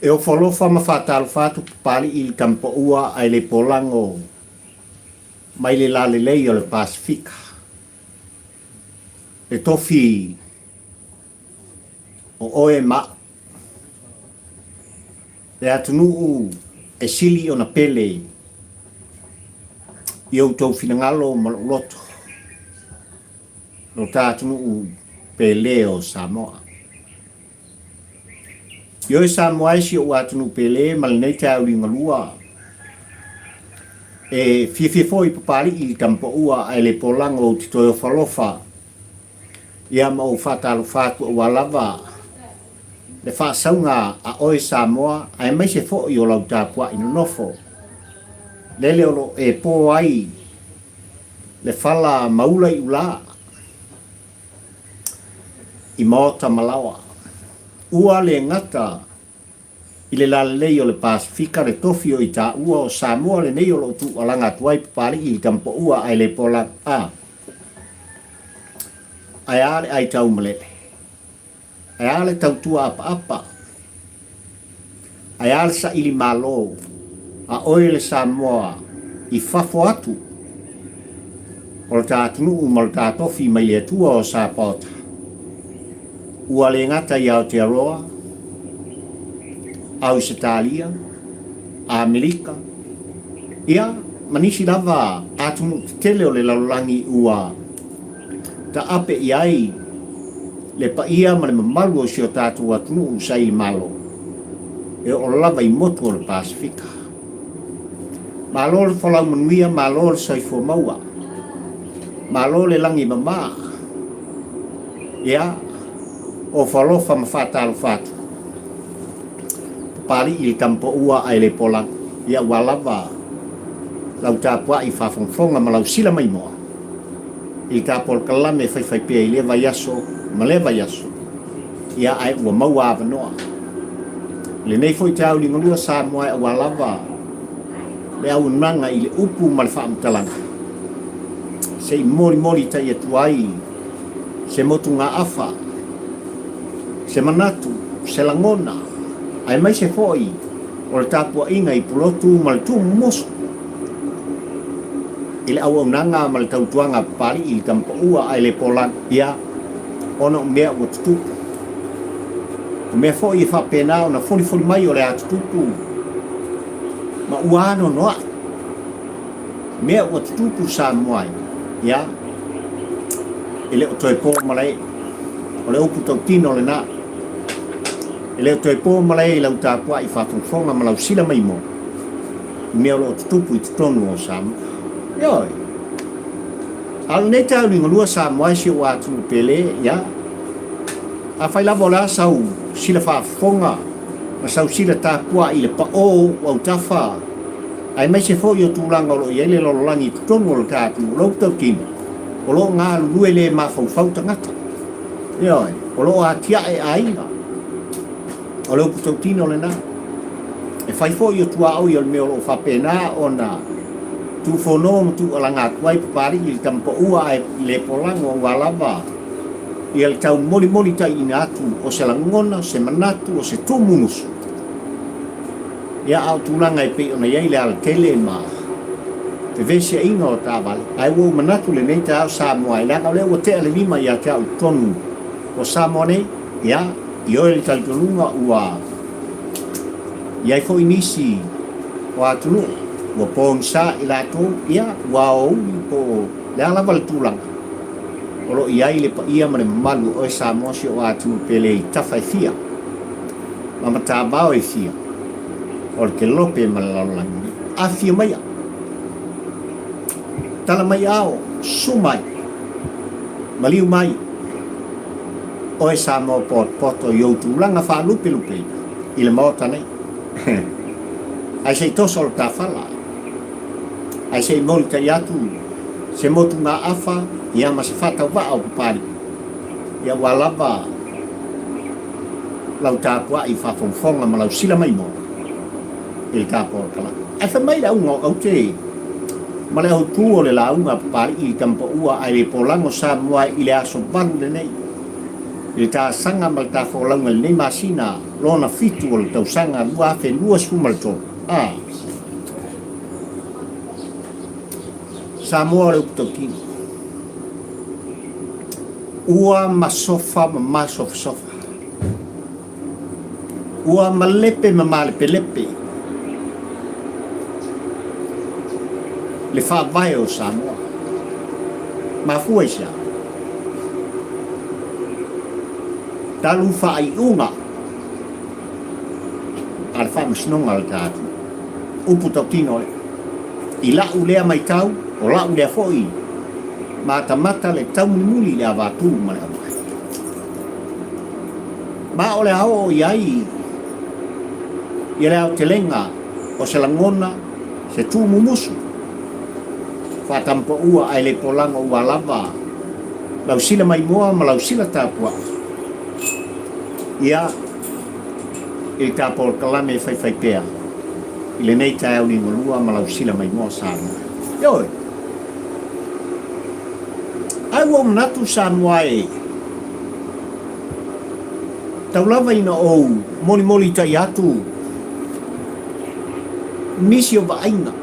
E o folofa ma whātalo whātu pali i tampo ua ai le polango mai le lale lei o le Pasifika. E tofi o oe ma. E atunuu e sili o na pele i au tau finangalo ma loto. No tā atunuu pele o Samoa. Yo e Samoa si o atunu pele ma le nei te au ringa lua. E fififo i papari i tampo ua ai le polango o titoe o falofa. Ia ma o whatalo whātu o walava. Le whaasaunga a oe Samoa ai mai se fo i o lau tāpua ino nofo. Lele olo e pō ai le whala maula i ula. I maota malawa. Ua le ngata i le lalei o le Pasifika le tofi o i tā ua o Samoa le nei o lo tu alanga tuai papari i tampo ua ai le pola a. Ai ale ai tau Malepe. Ai ale tau tua apa apa. Ai ale sa ili malo a oe le Samoa i fafo atu. O le tātunu o mal tātofi mai le tua o Sapota. Ua le ngata i Aotearoa, Ausitalia, Amerika. Ia, manisi lava atunu tele o le laulangi ua ta ape i ai le pa ia ma le mamalu o si o tātu atunu sa i malo. E o lava i motu o le Pasifika. Malo le whalau manuia, malo le saifo maua. Malo le langi mama. Ia, o falofa ma whātalo whātu. Pari i tampo ua ai le polang. Ia walawa. Lau tāpua i whawhongwhonga ma lau sila mai moa. I tāpol kalame whaiwhai pia i le vaiaso, ma le vaiaso. Ia ai ua maua awanoa. Le nei foi tau li ngalua Samoa e walawa. Le au nanga i le upu ma le whaamtalanga. Se i mori tai atuai. Se motu ngā awha. Se manatu, se langona, ai mai se foi, o le tāpua inga i pulotu ma le tu mosu. I le au nanga ma le tautuanga pari i tampo ua ai le polan, ia, ona mea ua tutupu. O mea foi i whapena o na foli mai o le atutupu. Ma ua ano noa. Mea ua tutupu Samoa, ia, i le o toi pō malai, o le upu tau tino le nā. E leo toi pō malai i lau tāpua i whāwhongwhonga ma lau sila mai mo. Mea lo tutupu i tutonu o Samoa. Ioi. Alu nei tau ni ngalua Samoa si o atu pele, ia. A whai lavo la sau sila whāwhonga. Ma sau sila tāpua i le pa o au tawha. Ai mai se fo i o tūlanga o lo i ele lolo langi tutonu o lo tātu. O lo tau tino. O lo ngā lue le ma whau tangata. Ioi. O lo a tia e ainga. O leo putautino le nā. E whai fo i o tua au i o le meo o whapena o nā. Tu whono mo tu alanga tuai papari i tampo ua ai le polango o walawa. I al tau moli tai ina atu o se langona, se manatu, o se tumunusu. Ia au tūlanga e pe o na iei le ala tele ma. Te vese inga o tā wale. Ai wau manatu le nei ta au Samoa. I langa leo o te ale lima i a te au tonu. O Samoa nei, ia. I oe le talitonunga ua iai fo inisi o atunu ua pōngsa i lato ia ua ouli po le alava le tūlanga o lo iai le pa ia ma le mamalu oe Samoa si o atunu pele i tawhai fia ma matabao e fia o le ke lope ma le laulangi a fia maia tala mai ao sumai maliu mai oe Samoa poto i au tūlanga whaalupe lupe i le maota nei. Ai sei toso o ta whala. Ai sei moli kai atu. Se motu ngā awha, ia ma se whatau wa au pari. Ia walawa lau tāpua i whawhongwhonga ma lau sila mai mo. I le tāpua o kala. Ai wha mai lau ngau au te. Ma le au tū o le launga pari i tampo ua ai le polango Samoa i le aso balu le nei. I tā sanga ma le tā whaolanga le nei masina lona fitu o le tau sanga lua afe lua suma le tō. Samoa le uputau tino. Ua Masofa ma Masofa sofa. Ua Malepe ma Malepe lepe. Le Faavae o Samoa. Mafua isa. Talu faaiuga. Al Faamasinoga le tātu. Uputau tino le. I la'u lea mai tau, o la'u lea fo'i. Matamata le taumuli le avatu ma le amai. Ma o le hao o iai. I le au te lenga o se langona, se tūmumusu. Whatampa ua ai le polanga ua lava. Lau sila mai moa ma lau sila tāpua. Ia, i tāpol kalame whai pēa. I le nei tai au ni ngolua ma lau sila mai moa sāna. Ioi. Ai wau manatu Samoa e. Tau lava ina ou, moli tai atu. Nisi o vaaina.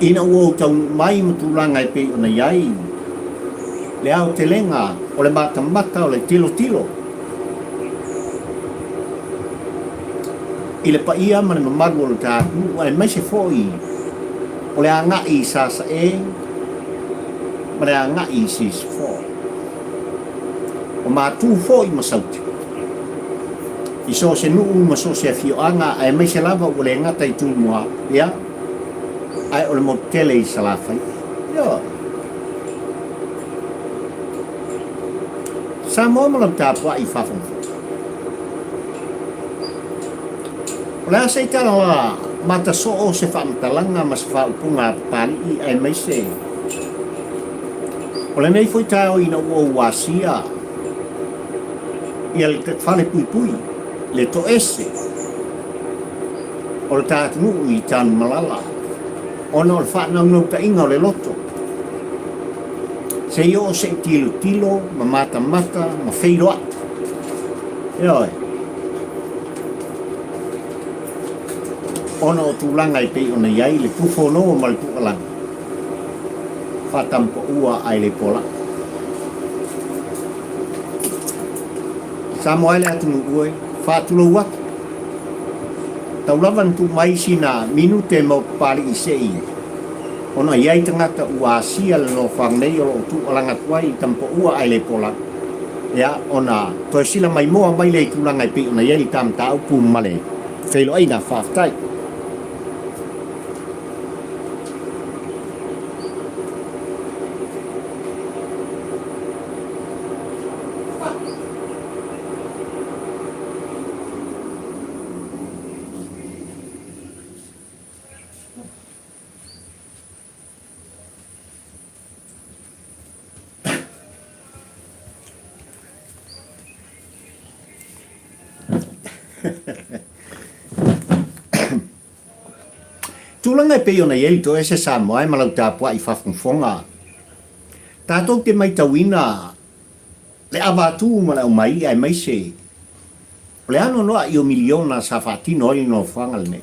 Ina uo tau mai matulanga e pe ona iai. Le au te lenga, o le mata o le tilo. I le paia ma le mamaru o le tāku, ai mai se foi. O le angai sasa e, ma le angai sis fo. O mātū fo i masauti. I so se nuu ma so se afioanga, ai mai se lava o le ngata i tūmua, ia? Ai o le motele i salafai. Ia. Samoa malam tāpua i whawhunga. O le asa i tala la, mata so o se whaamatalanga ma se whaupunga pali i ai mai se. O le nei foi tau ina ua wasia. Ia le whale pui, le to ese. O le tātunu i tānu malala. Ona o le whanau ta inga o le loto. Se io se tilo, ma mata, ma wheiroa. Ioi. Ona o tūlanga i pei ona iai le pufono ma le tukalanga. Whatampa ua ai le pola. Samoa ele atunu ue, whātulo watu. Taulawan tu mai sina minute mo pari i sei. Ona iai tangata ua asia le no whangnei o tukalanga tuai tampa ua ai le pola. Ia, ona toi sila mai moa mai le tūlanga i pei ona iai tam tau pumale. Whelo aina whaftai. Tūlanga e pei ona iei to ese Samoa e malau tāpua i whawhungwhonga. Tātou te mai tauina le awatu ma le umai ai mai se. O le ano noa i o miliona sa whaatino oi no whangal nei.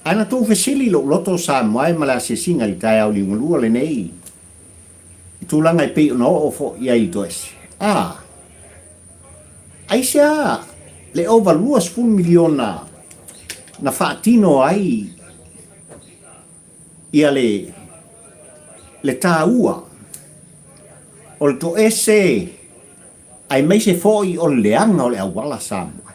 Ana tō whesili lo loto Samoa e mala se singa i tai au li ngulua le nei. Tūlanga e pei ona o fo iei to ese. Aisea le over luas 10 miliona na whaatino ai ia le tāua o le to ese ai mai se foi o le anga o le awala Samoa.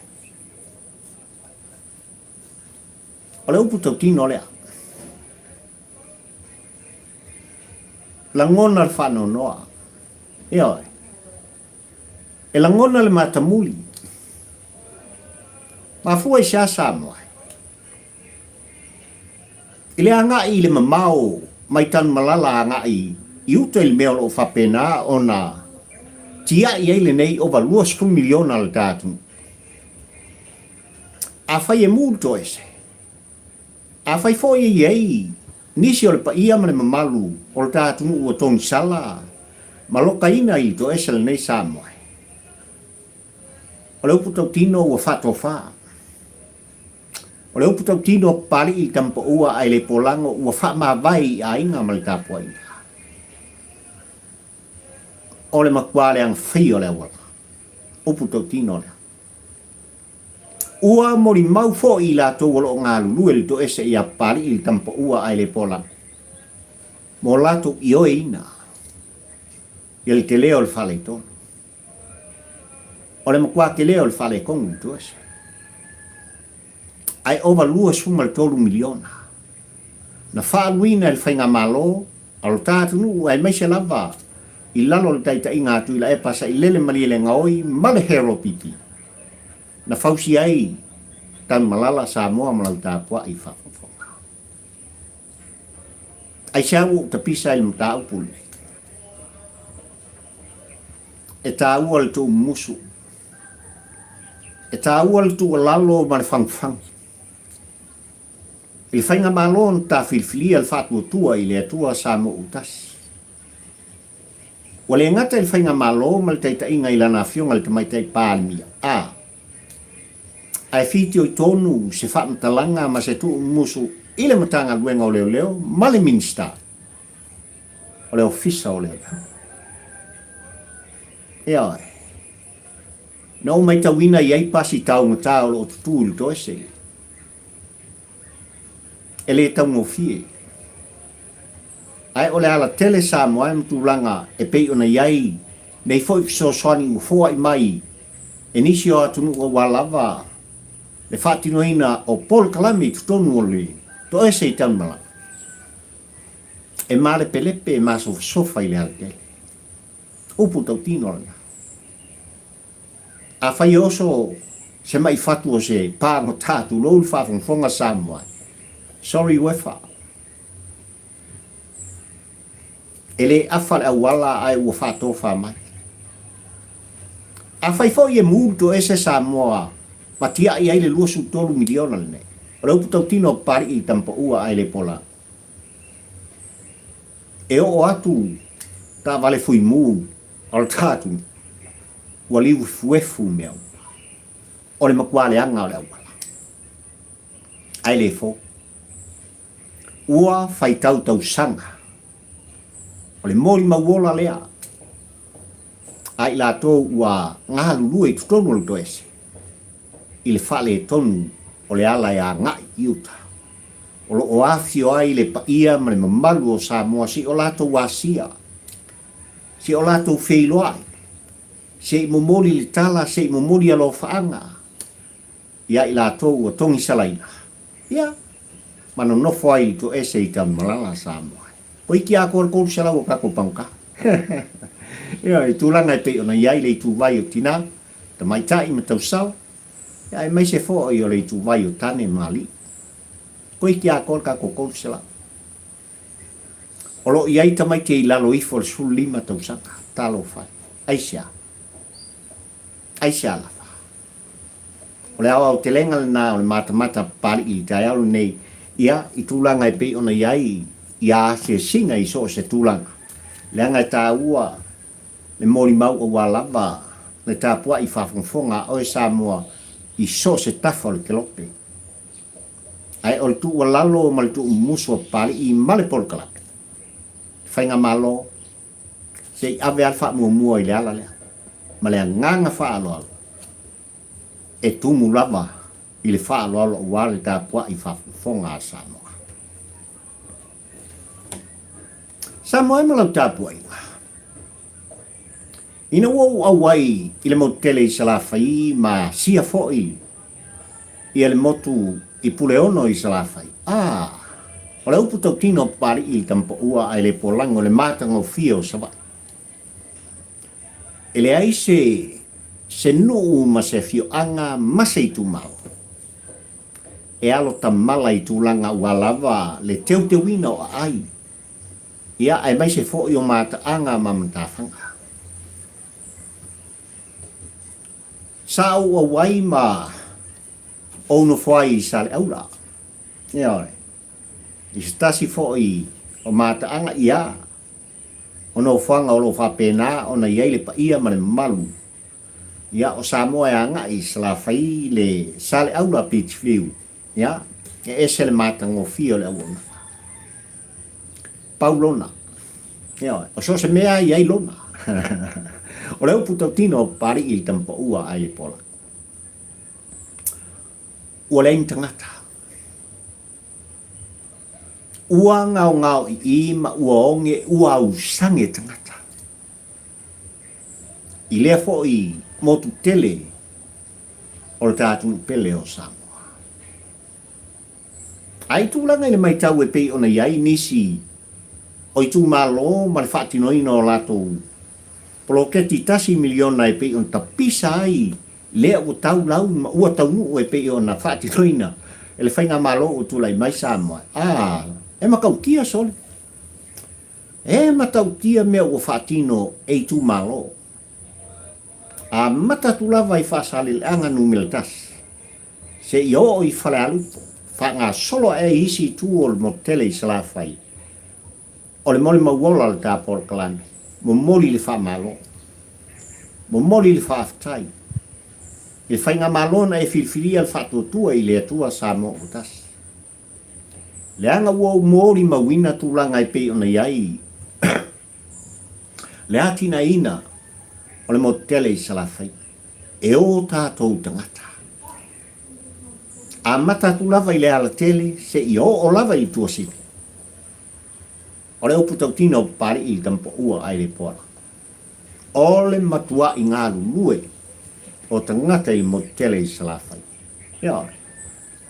O le upu tau tino lea. Langona le whanonoa. Ioi. E langona le matamuli. Mafua i sia Samoa. I le anga i le mamao mai tan malala anga i uto il meo o whapena o na tia i eile nei o valuas 10 miliona le tātu. A whai e mūto ese. A whai fo i ei nisi o le paia ma le mamalu o le tātunu ua toni sala ma loka ina i to ese le nei Samoa. O le upu tau tino ua whatofa. O le upu tau tino pari i tampa ua ai le polango ua Faavae a inga ma le tāpua ina. O le makuale ang whi o le awala. Upu tau tino le. Ua mori mau fo i la tō walo ngā lulu e to ese i a pari i tampa ua ai le polango. Mo lato i oe ina. I le te leo le whale tō. O le makua te leo le whale kongu to ese. Ai ova lua suma le tolu miliona. Na whaaluina le whainga malo, alo tātunu ai meise lava i lalo le taita inga atu i la e pasa i lele mali le ngaoi male hero pipi. Na whausi ai tan malala Samoa malau tāpua i whafonga. Ai siawu ta pisa i mta upule. E tā ua le tō musu. E tā ua le tō lalo ma le whangwhang. I whainga malon ta filfilia le whatua tua i le atua Samoa utasi. Wa le ngata il whainga malo ma le teita inga i lana fionga le tamaitai pālimia. Ai fiti o i tonu se whaamtalanga ma se tu musu i le matanga luenga o leo leo ma le minsta. O le ofisa o leo. E ai. Na o mai tawina i ai pasi tau ngata o lo tutu il to ese. E le tau ngofie. Ai ole ala tele Samoa mtulanga e pei ona iai nei foi so swani mo i mai e nisi o atunu o walava le fatino ina o pol kalami tonu ole to ese tamala e Malepe e Masofa i le alte upu tau tino la a fai oso se mai fatu o se pa no tatu lo fa fonga Samoa sorry wefa ele afal awala ai ua whatofa mai. A whai fo i e mūto ese Samoa, matia i ai le luasu tolu miliona le ne. Raupu tau tino pari i tampa ua ai le pola. E o atu, ta vale fui mū, al tatu, ua liu fuefu meo. O le makuale anga o le awala. Ai le fo. Ua whai tau sanga. O le mori mauola lea. Ai la tō ua ngā lulu e tutonu le toese. I le whale tonu o le ala e a ngai iuta. O lo o awhio ai le paia ma le mamalu o Samoa si o lato wasia. Si o lato wheilo ai. Si i momoli le tala, si i momoli alo whaanga. Ia i la tō ua tongi salaina. Ia. Mano nofo ai to ese i tam malala Samoa. O iki a kore kōru sala o kako pangka. Ia, i tūlanga e pei ona iai le i tū vai o tina, ta mai tai ma tau sau, ia e mai se fō i o le i tū vai o tane mali. Ko iki a kore kako kōru sala. O lo iai ta mai te i lalo i for sul lima tau saka, talo fai. Aisia. Aisia la fa. O le awa o te lenga na o le mata pari i tai alu nei, ia, i tūlanga e pei ona iai, ia se singa i so se tūlanga. Leanga e tā ua, le mori mau o walava, le tāpua i whafonga o e Samoa i so se tafa le kelope. Ai o le tu ua lalo ma le tu musu o pari i Malepe kalape. Whainga malo, se i ave alfa mua i le ala lea. Ma lea nganga whaalo alo. E tumu lava i le whaalo alo o wale tāpua i whafonga a Samoa. Samoa e malau tāpua inga. Ina wau awai i le motele i salawhai ma sia foi i le motu i puleono i salawhai. O le upu tau tino pari i tampa ua ai le polango le mātango fia o sawa. E le ai se nuu ma se fio anga ma se i tu mau. E alo tamala i tūlanga ua lava le teu te wina o ai. Ia ai mai se fo i o mata anga mamantawhanga. Sa ua wai ma ono whai i sale aura. Ia ore. I se tasi fo'i o mātaanga ia. Ona o whanga o lo whapena, ona iai le pa ia ma le malu. Ia o Samoa e anga i sala whai le sale aula pitch view. Ia, e ese le mātanga o fio le awona. Paulona. Ia, o so se mea iai lona. O leo putau tino o pari i tampa ua ai le pola. Ua lein tangata. Ua ngau i ma ua onge ua au sange tangata. I lea fo i motu tele o le tātunu pele o Samoa. Ai tūlanga ile mai tau e pei ona iai nisi o i tū malo ma le whaatinoina o lato poloketi tasi miliona e pei on tapisa ai lea o tau lau ma ua tau nu e pei ona whaatinoina e le whainga malo o tūlai mai Samoa. E makautia sole. E matautia mea o whaatino e tū malo. A matatulava i whaasale le anga numiltas. Se i o i whale alupo. Wha ngā solo e isi tū o le motele i salawhai. O le moli mauola le tāpora kalani. Mo moli le wha malo. Mo moli le wha aftai. Le whainga malona e whilwhiria le whatuatua i le atua Samoa o tas. Le anga ua o mori mawina tūlanga i pei ona iai. Le atina ina. O le motele i salawhai. E o tātou tangata. A matatu lava i le ala tele, se i o lava i tua sili. O le upu tautina o pari i tampo ua ai le poala. O le matua i ngā lulue o tangata i motele i salawhai. Ia,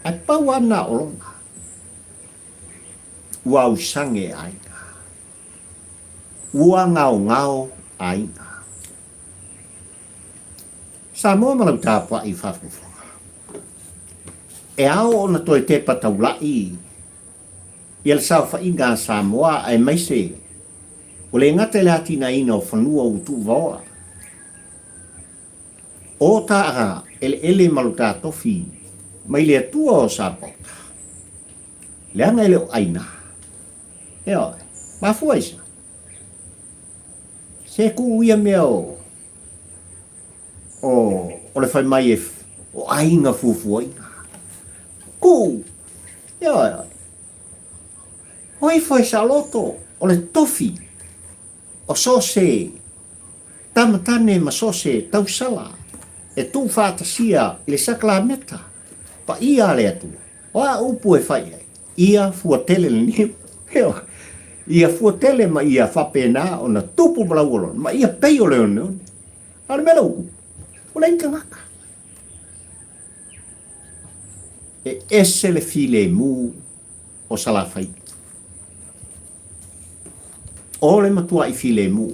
ai pau ana o longa. Ua usange aina. Ua ngao aina. Samoa malau tāpua i whawhawha. E ao ona toi te pataulai. I al sauwha i ngā Samoa ai maise. O le ngata le atina ina o whanua o tu vaoa. O tā aha ele malu tā tofi. Mai le atua o Sapota. Le anga ele o aina. Eo, mafua isa. Se ku uia mea o le whai mai e o ainga fufu ainga. Ku, ia, hoi whai sa loto o le tofi o sose tamatane ma sose tausala e tu whātasia i le sakla meta pa ia le atu. O a upu e whai ai. Ia fuatele le niu. Ia fuatele ma ia whapena o na tupu malauolon. Ma ia pei o leo neon. Ale mela uku. O le inka ngaka. E ese le file mu o salawhai. O le matua i file mu.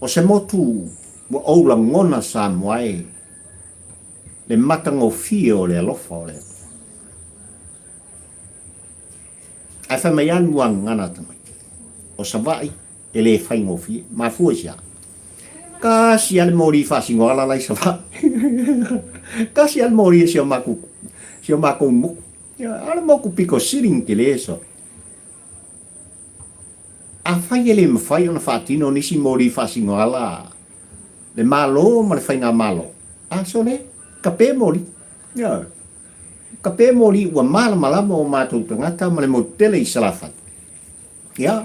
O se motu mo oula ngona Samoa e le matango fie o le alofa o le. Ai whai mai anu ang ngana tamai. O savai e le whaingo fie. Ma fua sia. Kasi al mori fasingo ala lai savai. Kasi al mori si o maku. Si o maku muku. Ala moku piko siring ke le so. A whai ele mawhai ona whaatino nisi mori fasingo ala. Le malo ma le whainga malo. A so le, kape mori. Yeah. Kape mori ua mala malama o mātou tangata ma le motele i salawhai. Ia.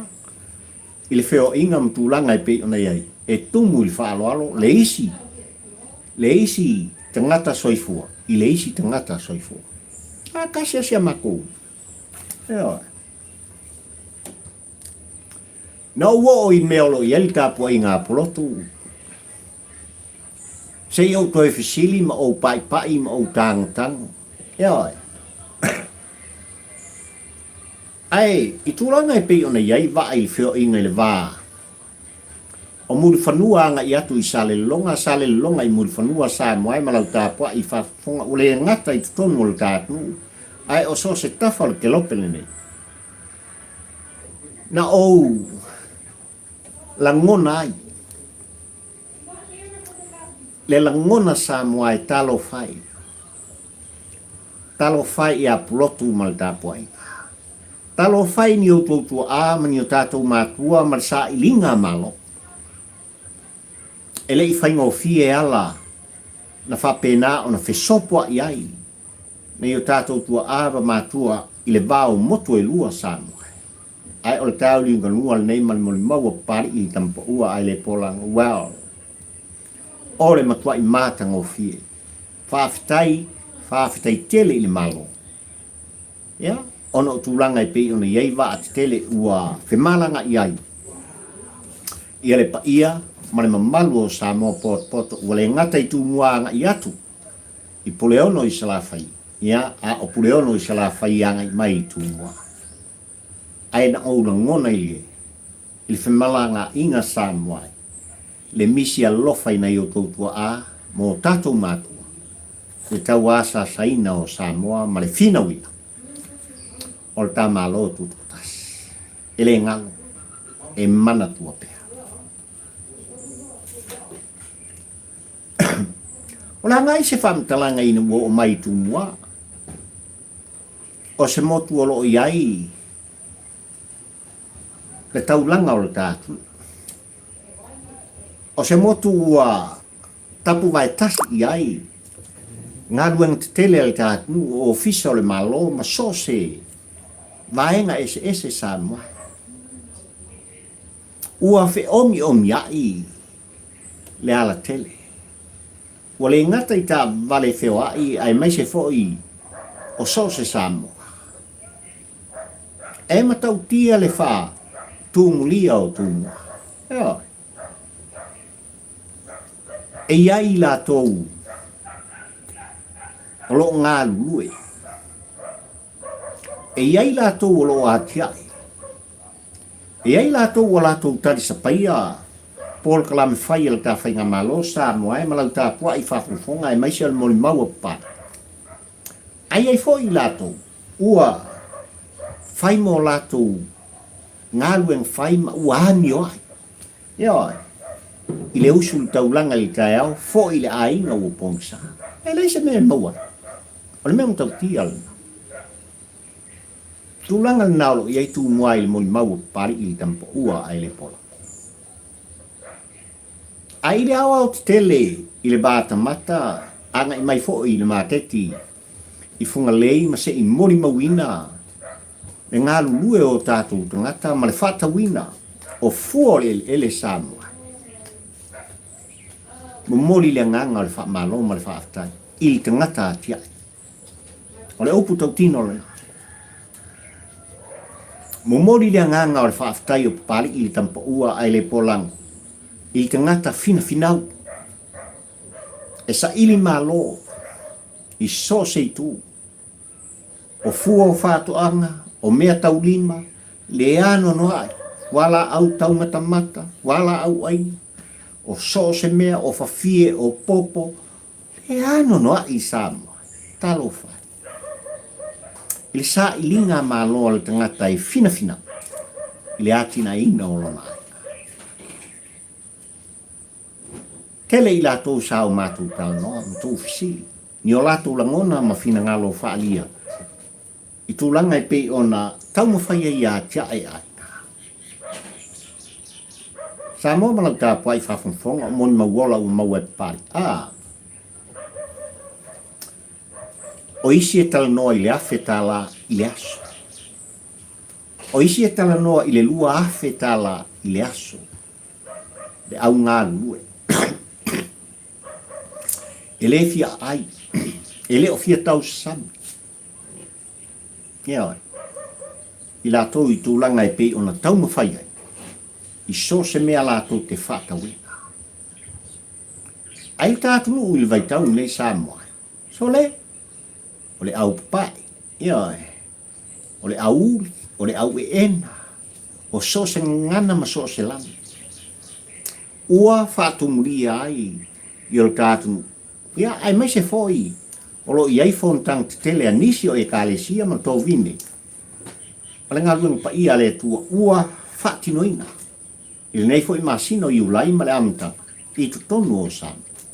I le wheo inga mtulanga i pe ona iai. E tumu i whaaloalo, le isi. Le isi tangata soifua. I le isi tangata soifua. A kasi asia mako. Ia. Na ua o i meolo i eli tāpua i ngā polotu. Se i au toi fisili ma au pai ma au tango. Ia. Ai, i tūranga e pei ona iai waa i whio inga i le waa. O muri whanua anga i atu i sale longa i muri whanua sa moai malau tāpua i whafonga ule ngata i tutonu o le tātu. Ai, o so se tafa le ke lopele nei. Na ou, langona ai. Le langona sa moai talo fai. talo fai ia pulotu mal tapuai. Talo fai ni o tōtua a mani o tātou mātua mal sa ilinga malo. Ele i whai ngōwhi e ala na whapena o na whesopua i ai. Nei o tātou tua āwa mātua i le bāo motu e lua Samoa. Ai o le tau li nganua le nei mali maua pari i tampa ua ai le polang. Well, o le matua i māta ngōwhi e. Whaafitai tele i le malo. Ya, ono o tūlanga i pei ona iei wa at tele ua whemalanga i ai. Ia le pa ia, ma le mamalu o Samoa poto ua le ngata i tūmuanga i atu. I puleono i salawhai. Ia, a o puleono i salawhai anga i mai i tūmua. Ai na o na ngona i le. I le whemalanga inga Samoa. Le misi a lofa i na i o tautua a, mo tātou mātua. Le tau asa saina o Samoa, ma le whina wina. O le tā mālo tūtutas. E le ngalo, e mana tua pēr. O la ngai se whamtalanga ina o mai tu mua. O se motu o loo iai. Le taulanga o le tātu. O se motu ua tapu vai tasi iai. Ngā ruang te tele le tātu o ofisa o le malo ma so se vaenga ese Samoa. Ua fe omi ai le ala tele. Ua le ngata i tā vale whewai ai mai se foi o so se Samoa. E matau tia le wha tūmulia o tūmua. Eo. E iai la tōu o lo ngā lue. E iai la tōu o lo atiai. E iai la tōu o la tōu tari sa paia Paul kalame fai el ta fai ngamalo Samoa e malau ta pua i whafufonga e maisi al moli maua pa. Ai fo i lato ua fai mo lato ngaluen fai ma ua ani o ai. Ia i le usul taulanga i tai au fo i le ainga ua pongsa. E leise me maua. O le mea tau tial. Tulanga naulo i ai tu mua i le moli maua pari i tampo ua ai le pola. Ai le awa o te tele i le bāta mata, anga i mai fo i le māteti, i funga lei ma se i mori mawina, le ngā lulue o tātou tangata, ma le whata wina, o fua le ele Samoa. Mo mori le nganga o le wha malo ma le wha aftai, i le tangata atiai. O le upu tau tino le. Mo mori le nganga o le wha aftai o pari i le tampa ua ai le polango. I te ngata fina finau. E sa ili malo. I so se tu. O fua o whātu anga. O mea tau lima. Le ano no ai. Wala au tau matamata. Wala au ai. O so se mea. O whawhie. O popo. Le ano no ai Samoa. Talo whai. Ile sa ilinga malo al te ngata i fina finau. Ile atina ina o lona ai. Tele i lātou sao mātou tau noa, mātou fisi. Ni o lātou langona ma fina ngalo whaalia. I tūlanga i pei ona tau mawhaia i a tia e ai. Sa mō malau tā puai whawhongwhonga o moni mauola o maua te pari. O isi e tala noa i le awhe tāla i le aso. O isi e tala noa i le lua awhe tāla i le aso. Le au ngā lue. Ele fia ai. Ele o fia tau sami. Ia oi. I lātou i tūlanga e pei ona tau mawhai ai. I so se mea lātou te whata wena. Ai tātou nu i vai tau le Samoa. So le. O le au papai. Ia oi. O le au uli. O le au e ena. O so se ngana ma so se lami. Ua whātou muri ai. I o le tātou. Ia, ai mai se foi. O lo iai fontang te tele anisi o e kālesia ma tō vine. Pale ngā luenga pa ia le tua ua whaatinoina. Ile nei foi masino i ulai ma le amtapa. I tu tonu o Samoa.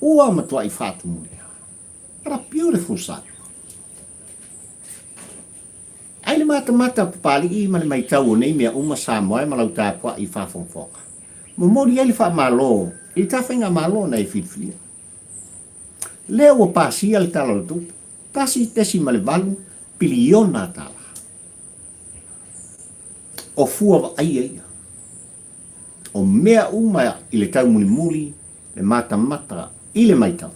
Ua matua i whaatu mulia. What a beautiful Samoa. mata pali I ma le mai tau nei mea uma Samoa ma lau tāpua I whawhongwhonga. Mo mori ele wha malo, I ta whainga malo nei whiwhia. Leo o pāsia le talo le tuta, tasi tesi ma le valu, piliona tala. O fua wa ai ai. O mea uma I le tau muli muli, le mata I le mai tau.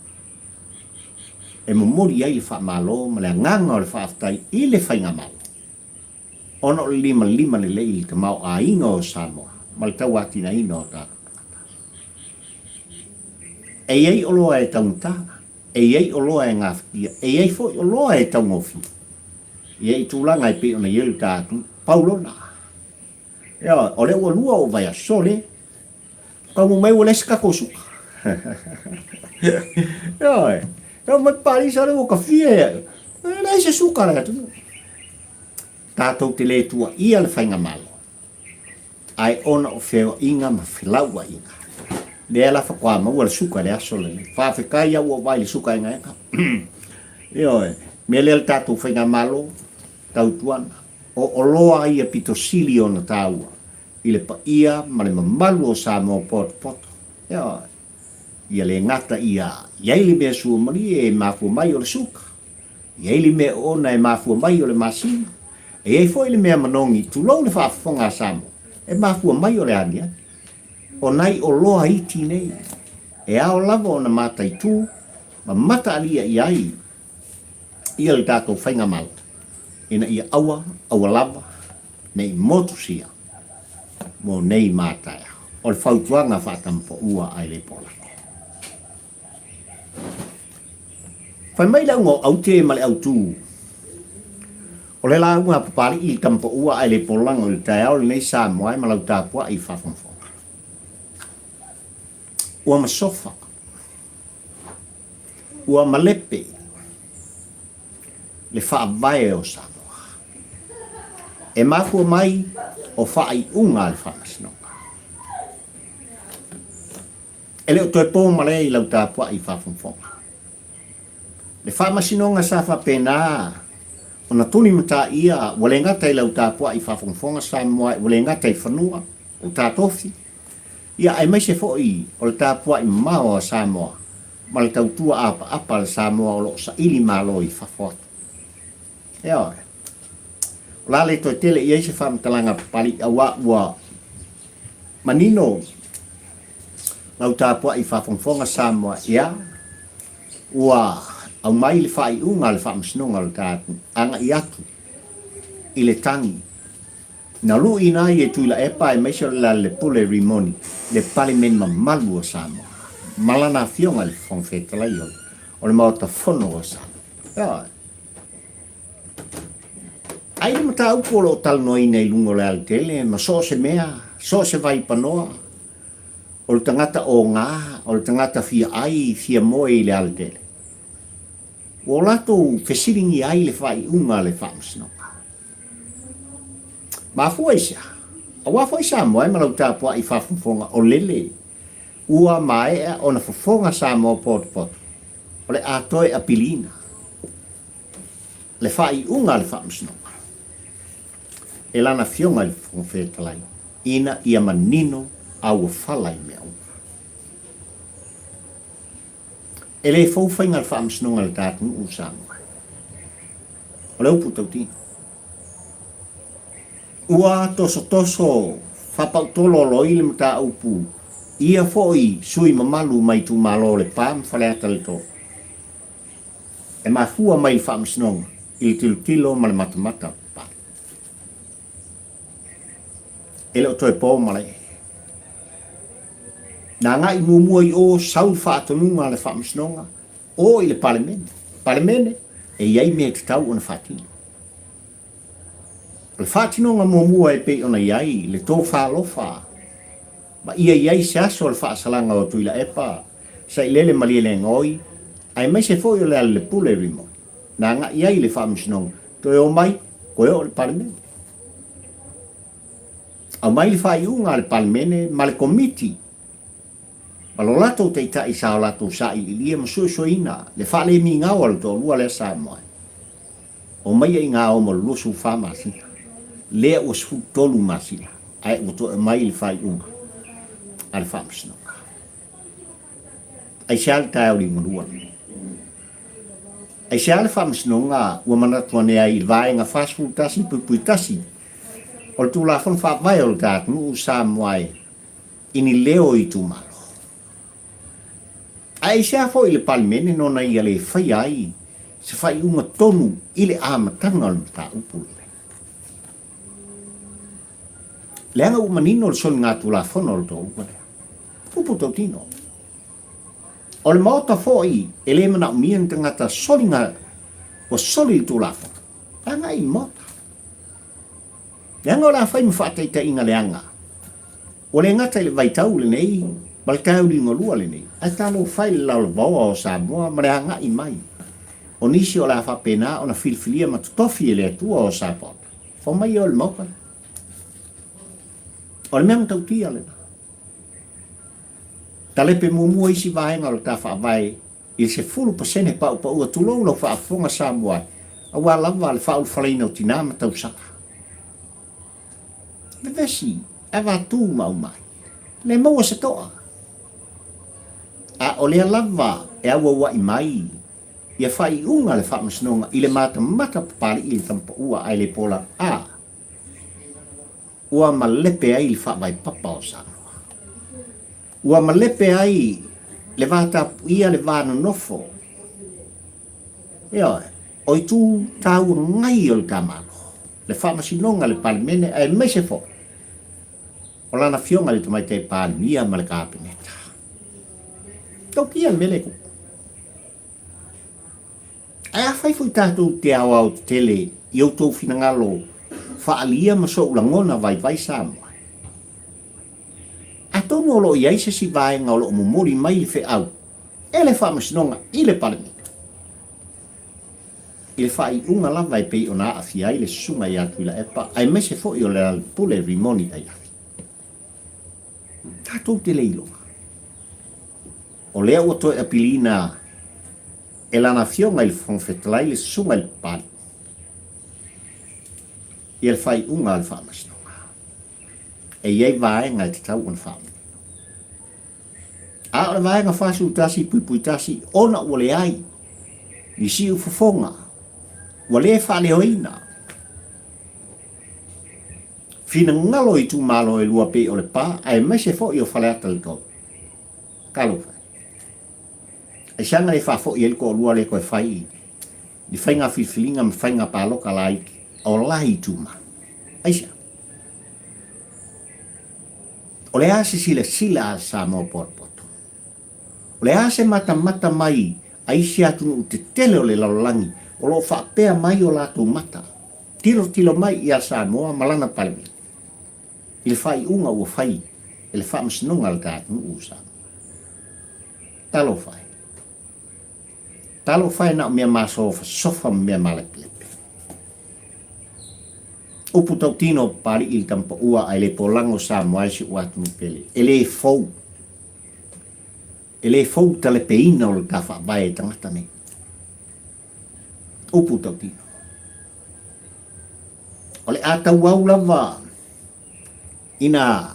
E mo mori ai le wha malo, ma le nganga o le wha aftai, I le whainga malo. Ono lima le lei te mau a inga o Samoa, ma le tau atina ina o tāta. E ei o loa e tauntāna, e ei o loa e ngāwhikia, e ei fo o loa e taungofi. E ei tūlanga e pe o na ielu tātu, paulona. Ea, o le ua lua o vai a sole, ka mo mai o lesi kako suka. Ea, mai pari sa le o ka fia, e se suka le atu. Tātou te le tua ia le whainga malo. Ai ona o wheo inga ma whilaua inga. Le ala whakua maua le suka le aso le. Whawhekai au o vai le suka inga eka. Ioe, me le tātou whainga malo, tau tuana. O loa ia pito sili o na tāua. I le pa ia ma le mamalu o Samoa poto. Ioe, ia le ngata ia. Iai li mea sua mari e mafua mai o le suka. Iai li mea ona e mafua mai o le masina. E ei foi le mea manongi, tu lau le whaafonga Samoa, e mafua mai o le ania. O nai o loa iti nei, e ao lava o na matai tū, ma mata alia I ai, ia le tātou whainga malta. Ina ia awa lava, nei motusia, mo nei matai. O le whautuanga whaatampo ua ai le pola. Whai mai lau ngō aute ma le autū, o le la unga papari I tampo ua ai le polanga o le taiao le nei Samoa ma lau tāpua I whawhongwhonga. Ua Masofa. Ua Malepe. Le Faavae o Samoa. E mafua mai o faaiuga le Faamasinoga. E le o toe pō male I lau tāpua I whawhongwhonga. Le Faamasinoga sa whapena ona tuni mata ia wale ngata I lau tāpua I whawhongwhonga Samoa wale ngata I whanua o tātofi. Ia ai mai se fo'i o le tāpua I mao a Samoa ma le tautua apa le Samoa o lo sa ili malo I whawhot. Ea ore. O la le toi tele I eise whamtalanga pali awa ua manino lau tāpua I whawhongwhonga Samoa ia ua au mai le faaiuga le Faamasinoga le tātu anga I atu I le tangi na lu ina I e tuila epa e maise le pule rimoni le pale men mamalu o Samoa malana fionga le whongwhetalai o le maota whono o Samoa ai le mata upolo o talnoi nei lungo le altele ma so se mea so se vai panoa o le tangata o ngā o le tangata fia ai fia moe I le altele o lato fesiringi ai le faaiuga le Faamasinoga. Mafua isa. Awa foi Samoa ma lau tāpua I whawhongwhonga o lele. Ua maea o na whawhonga Samoa poto. O le atoe a pilina. Le faaiuga le Faamasinoga. E lana fionga le whongwhetalai. Ina ia manino au whalai mea unga. E le fauwhainga le Faamasinoga le tātu u Samoa. O le upu tautino. Ua toso whapautolo loi le mta upu. Ia foi sui mamalu mai tu malo le pām whaleata le tō. E mafua mai le Faamasinoga I le tilo ma le matamata pa. E le o toi pō ma le. Na ngai mumua I o sau whaatonunga le Faamasinoga o I le palemene. Palemene e iai mea te tau ona whaatino. Le whaatinoga mumua e pe ona iai le tō whaalofa. Ma ia iai se aso le whaasalanga o tuila epa sa I lele malia le ngoi ai mai se foi o le pule rimo. Na ngai iai le Faamasinoga toi o mai koe o le palemene. Au mai le whaaiuga le palemene ma le komiti. Malo lato te ita isa o lato sa I lia masuosoina le whale mi ngā o le tō lua le Samoa. O mai I ngā o mo lusu Faamasinoga. lea ua sefulu tolu masila ae ua toe mai i le faaiuga a le faamasinoga ai sa le taeoligalua ai sa le faamasinoga ua manatu ane ai i le vaega fasefulu tasi puipui tasi o le tulafono faavae o le tatunuu Samoa ini leo i tumalo ai sa foʻi le palemene nona ia le faia ai se faaiuga tonu i le amataga o le mataupu leanga ua manino o le soliga tulafono o le touga lea upu tautino o le maota foʻi e lē manaʻomia ni tagata soliga ua soli i tulafono agai i maota leanga o le afai ma faataʻitaʻiga leaga ua le gata i le vaitau lenei ma le taeoligalua lenei ae talo fai le laolavaoa o Samoa ma le agaʻi mai o nisi o le a faapena ona filifilia ma totofi e le atua o Samoa fo mai o le mauka o le mea matautia lena talepe muamua isi vaega o le tafaavae i le 10% paʻupaʻua tulou lau faafofoga Samoa auā lava le faaulufalaina o tinā ma tausaka le vesi a vatu ma aumai le maua se toa a o lea lava e auauaʻi mai ia faaiʻuga le faamasinoga i le matamata papaliʻi i le tamapaʻua ai le pola a ua malepe ai le faavaepapa o Samoa ua malepe ai le vatapuia le vanonofo ia o i tu tauagai o le tamalo le faamasinoga le palemene ae maise foʻi o lana fioga le tamaitae palemia ma le kapeneta taukia le mele kupu ae afai foi tatou te aoao te tele i outou finagalo faalia ma soʻulagona vaivai Samoa a tonu o loo iai se sivaega o loo momoli mai le feʻau e le faamasinoga i le palemene i le faaiʻuga lava e pei ona aafia ai le susuga iā tuila epa ae mese foʻi o le alepule rimoni ai afi tatou te leiloga o lea ua toe apilina e lana fioga i le fofetalai le susuga i le papali ia le faaiʻuga a le faamasinoga e iai vaega e tatau ona faamai a o le vaega fasulutasi puipuitasi ona ua leai i siʻu fofoga ua lē faaleoina finagalo i tumalo e lua pei o le pā ae maise foʻi o faleata le tou kalofa e sanga e faafoʻi ai le koʻolua le koe fai i faiga filifiliga ma faiga paloka laiki o lai tuma aisa o le a se silasila a Samoa poropoto o le a se matamata mai a isi atunuu tetele o le lalolagi o loo faapea mai o latou mata tilo mai ia Samoa ma lana palemene i le faaiʻuga ua fai e le faamasinoga le tatunuu Samoa talo fai na mea Masofa sofa mea Malepe upu tautino pari i le tamapaʻua ai le polago Samoa si ua atunu pele e lē fou talepeina o le tafaavae e tagata nei upu tautino o le a tauau lava ina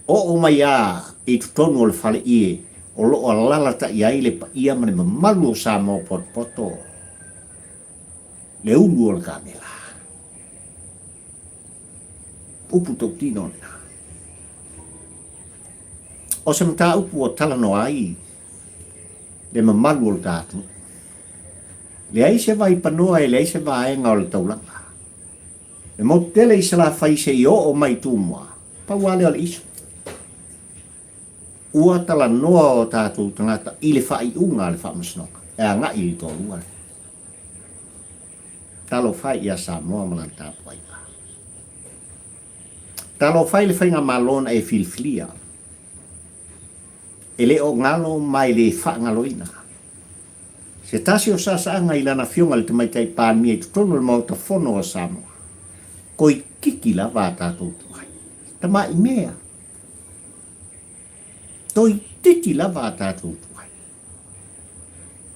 o mai a i totonu o le faleʻie o loo alala taʻi ai le paia ma le mamalu o Samoa poropoto le ulu o le kamela upu tautino lena o se mataupu o talanoa ai le mamalu o le tatunuu leai se vaipanoa e leai se vaega o le taulaga le motele i se la fai se i oo mai tumoa paua lea o le iso ua talanoa o tatou tagata i le faaiʻuga a le faamasinoga e agaʻi i le tolua talo fai ia Samoa ma lana tapuaiga talo fai le faiga malona e filifilia e le o galo mai le faagaloina se tasi o sasaaga i lana fioga le tamaitaʻi palemia i totonu le maotafono o Samoa koi kiki lava a tatou tuai tamaʻi mea toi titi lava a tatou tuai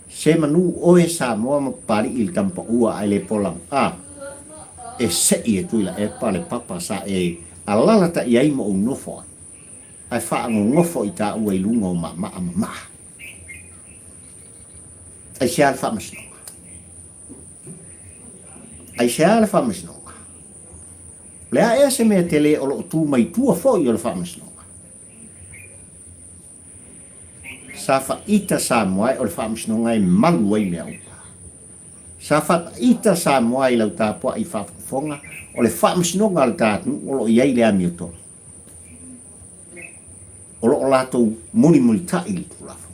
se manu oe Samoa ma pari i le tamapaʻua ai le pola a e se'i e tuila e pale papa sa e alala ta iai mo unofo ai wha ngofo i ta ua i lunga o ma ai sial Faamasinoga ai sial Faamasinoga lea ea se mea tele o lo tu mai tua fo i o le Faamasinoga sa fa ita sa moai o le Faamasinoga e malu ai mea upa sa fa ita sa moai lau tāpua i whaafonga o le Faamasinoga le tātu o lo iai le amioto o lo latou muni ta i tu lafo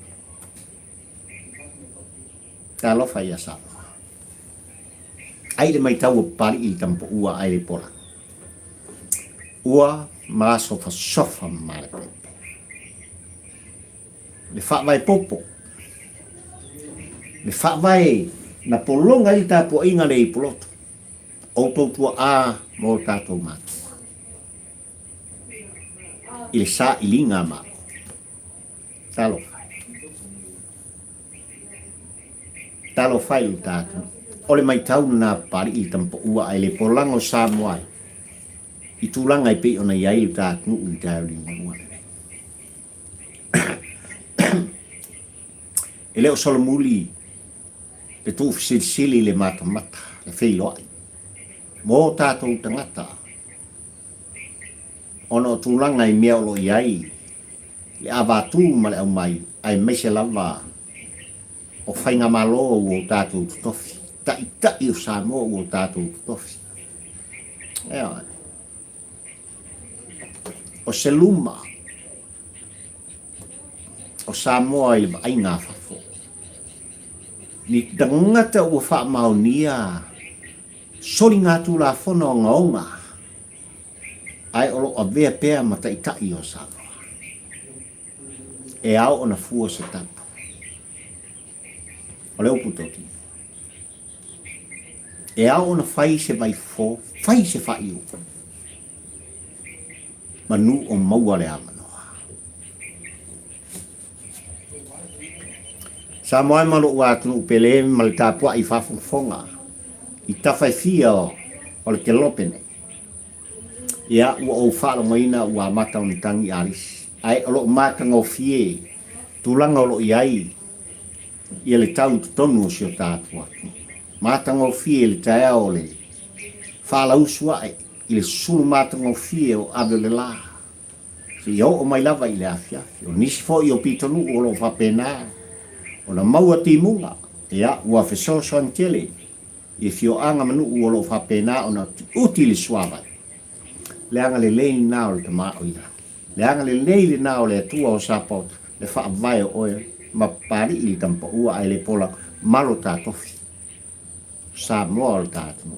ta lo fa ia sa ai le mai tau pali i tampo ua ai le pola ua Masofa sofa Malepe le Faavae popo le Faavae na polonga i tapo inga le i poloto o tua a mo tatou matu i le sa i linga ma talo fai u tatu o le mai tau na pari i tampo ua ai le polango Samoa i tūlanga i pe ona iai u tatu u tau li mua e leo solomuli le tu sili le mata le feiloai mo tatou tangata ono tūlanga i mea olo iai le avatu ma le au mai ai meise lava o whainga malo o tātou tutofi ta i o Samoa o tātou tutofi o se luma o Samoa i le ai ngā whafo ni tangata ua whaamaunia sori ngā tūla whono o ngaonga ai olo a vea pēr ma tai o Samoa e au ona fua se tapu o leo putoti e au ona fai se vai fo fai se faaiuga manu o maua le amanoa sa moe malo ua atunu upele ma le tāpua i whafonga i tawhai fia o le kelopene ia ua o whaalo maina ua mata o ni tangi aris ai o lo matanga o fie tūlanga o lo iai ia le tau tonu o sio tātua matanga o fie le taea o le whalausua i le sulu matanga o fie o ave le la si iau o mai lava i le afia o nisi fo i o pitonu o lo whapena o na maua timunga ia ua fesoso antele i fio anga manu o lo whapena o na uti le suava le anga le leini nao le tama o ira le anga le leili nao le atua o sapot le Faavae o ma pari i tampa ua ai le pola malo tātofi Samoa o tātunu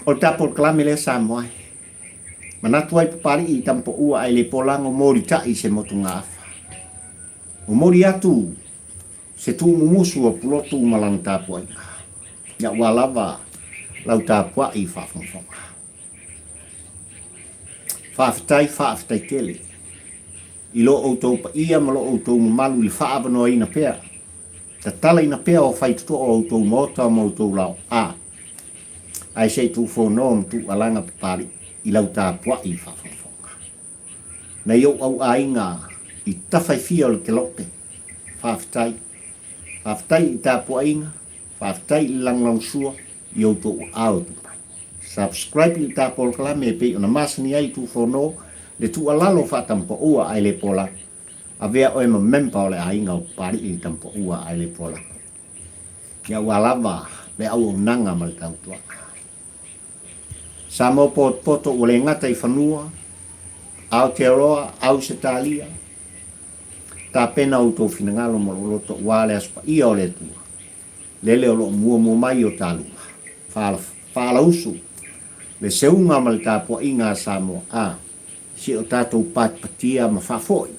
o tapo klame le Samoa manatu ai pari i tampa ua ai le polango mori tai se motunga afa o mori atu se tu mumusu o pulotu malang tapo ai ya walava lau tapua i whafonfonga whaafitai tele i lo outou pa ia ma lo outou malu i whaabano ina pea ta tala ina pea o whaituto o outou mota o outou lau ai sei tu whonom tu alanga pari i lau tāpua i whafonfonga na iau au ainga i tawhai fia o le kelope whaafitai i tāpua inga whaafitai i langlang sua i outou au subscribe i tāpua kalame pe ona masani ai tu whono le tu alalo fa tampo ua ai le pola a vea o ema member o le ainga o pari i tampo ua ai le pola ia walava le au nanga ma le tautua sa mo poto o le ngata i whanua au te roa au se talia ta pena o tō whinangalo mo loto wale aspa ia o le tua lele o lo mua mai o talunga whala usu le seunga ma le tāpua inga Samoa si o tātou patia ma whafoi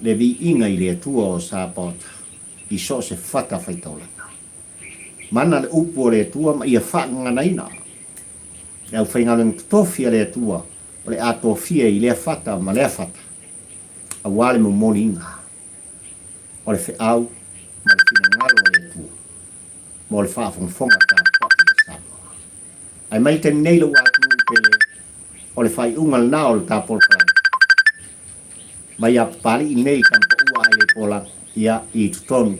le vi inga i le atua o Sapota i so se whata whaitaulanga mana le upu o le atua ma ia whaanga naina e au whaingalang tutofia le atua o le atofia i lea whata ma lea whata a wale mo moni inga o le whiau ma le whina ngalo o le atua mo le whaafonga tāpua ai mai te nei lo atu pele o le faaiuga lanā o le tapolopalani mai a pali i nei tampa ua ai le polanga ia i tutonu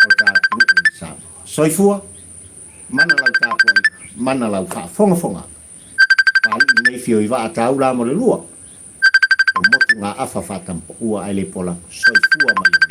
o le tatunuu i Samoa. Soifua mana lau tapu ai mana lau faafogafoga pali i nei fio i vaatau la mo le lua o motu ngā afa fatampa ua ai le polanga soifua mai